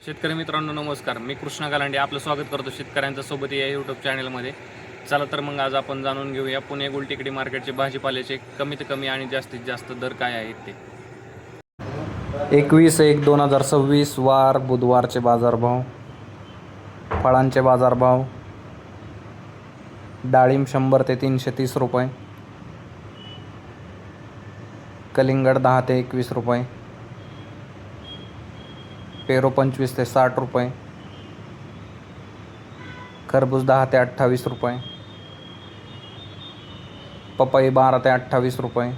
शेतकरी मित्रांनो नमस्कार. मी कृष्णा गालांडे आपलं स्वागत करतो शेतकऱ्यांच्या सोबत या यूट्यूब चॅनलमध्ये. चला तर मग आज आपण जाणून घेऊया पुणे गुलटेकडी मार्केटचे भाजीपाल्याचे कमीत कमी आणि जास्तीत जास्त दर काय आहेत ते. 21/1/2026 वार बुधवारचे बाजारभाव. फळांचे बाजारभाव. डाळिंब 100 ते 330 रुपये, कलिंगड 10 ते 21 रुपये, पेरू 25 ते 60 रुपये, खरबूज 10 ते 28 रुपये, पपई 12 ते 28 रुपये,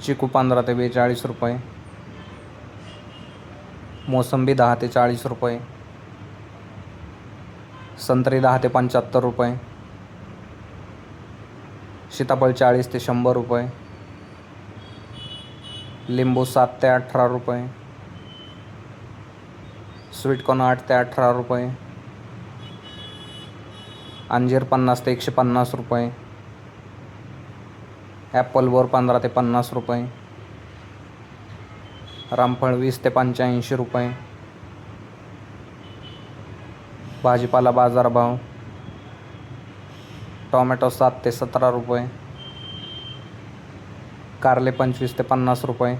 चिकू 15 ते 42 रुपये, मोसंबी 10 ते 40 रुपये, संत्री 10 ते 75 रुपये, सीताफळ 40 ते 100 रुपये, लिंबू 7 ते 18 रुपये, स्वीटकॉर्न 8 ते 18 रुपये, अंजीर 50 ते 150 रुपये, ॲपल बोर 15 ते 50 रुपये, रामफळ 20 ते 85 रुपये. भाजीपाला बाजारभाव. टोमॅटो 7 ते 17 रुपये, कारले 25 ते 50 रुपये,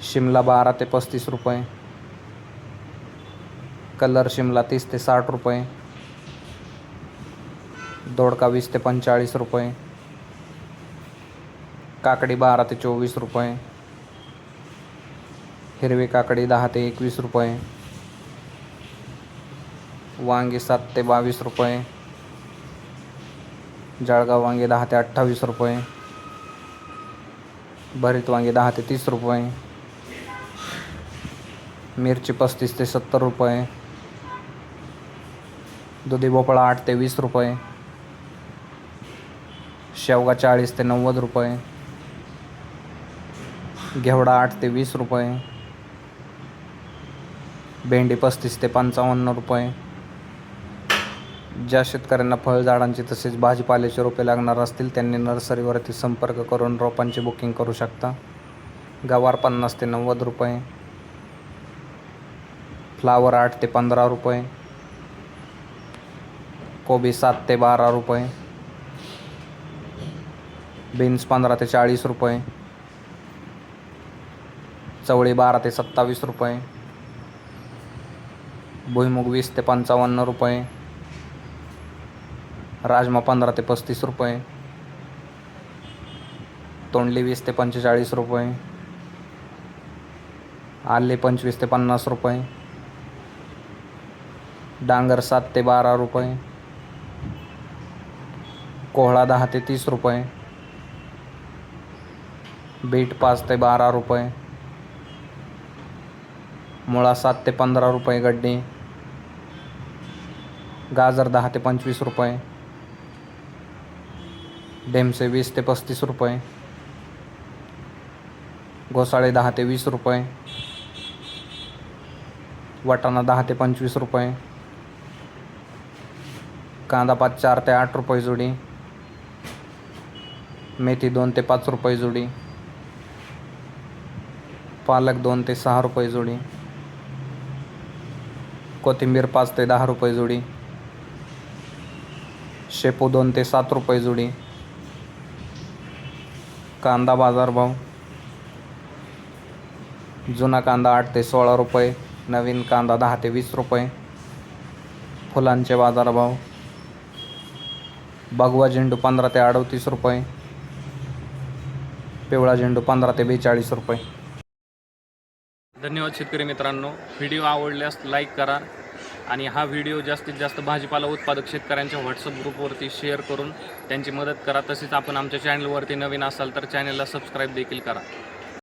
शिमला 12 ते 35 रुपये, कलर शिमला 30 ते 60 रुपये, दोडका 20 ते 45 रुपये, काकडी 12 ते 24 रुपये, हिरवी काकडी 10 ते 21 रुपये, वांगी 7 ते 22 रुपये, जळगाव वांगी 10 ते 28 रुपये, भरीत वांगी 10 ते 30 रुपये, मिरची 35 ते 70 रुपये, दुधी भोपळा 8 ते 20 रुपये, शेवगा 40 ते 90 रुपये, घेवडा 8 ते 20 रुपये, भेंडी 35 ते 55 रुपये. ज्या शेतकऱ्यांना फळझाडांची तसेच भाजीपाल्याचे रोपे लागणार असतील त्यांनी नर्सरीवरती संपर्क करून रोपांची बुकिंग करू शकता. गवार 50 ते 90 रुपये, फ्लावर 8 ते 15 रुपये, कोबी 7 ते 12 रुपये, बीन्स 15 ते 40 रुपये, चवळी 12 ते 27 रुपये, भुईमुग 20 ते 55 रुपये, राजमा 15 ते 35 रुपये, तोंडली 20 ते 45 रुपये, आले 25 ते 50 रुपये, डांगर 7 ते 12 रुपये, कोहळा 10 ते 30 रुपये, बीट 5 ते 12 रुपये, मुळा 7 ते 15 रुपये गड्डी, गाजर 10 ते 25 रुपये, ढेमसे 20 ते 35 रुपये, घोसाळे 10 ते 20 रुपये, वाटाणा 10 ते 25 रुपये, कांदा 4 ते 8 रुपये जुडी, मेथी 2 ते 5 रुपये जुडी, पालक 2 ते 6 रुपये जुडी, कोथिंबीर 5 ते 10 रुपये जुडी, शेपू 2 ते 7 रुपये जुडी. कांदा बाजारभाव. जुना कांदा 8 ते 16 रुपये, नवीन कांदा 10 ते 20 रुपये. फुलांचे बाजारभाव. भगवा झेंडू 15 ते 38 रुपये, पिवळा झेंडू 15 ते 42 रुपये. धन्यवाद शेतकरी मित्रांनो. व्हिडिओ आवडल्यास लाईक करा आणि हा व्हिडिओ जास्तीत जास्त भाजीपाला उत्पादक शेतकऱ्यांच्या व्हॉट्सअप ग्रुपवरती शेअर करून त्यांची मदत करा. तसेच आपण आमच्या चॅनलवरती नवीन असाल तर चॅनलला सबस्क्राईब देखील करा.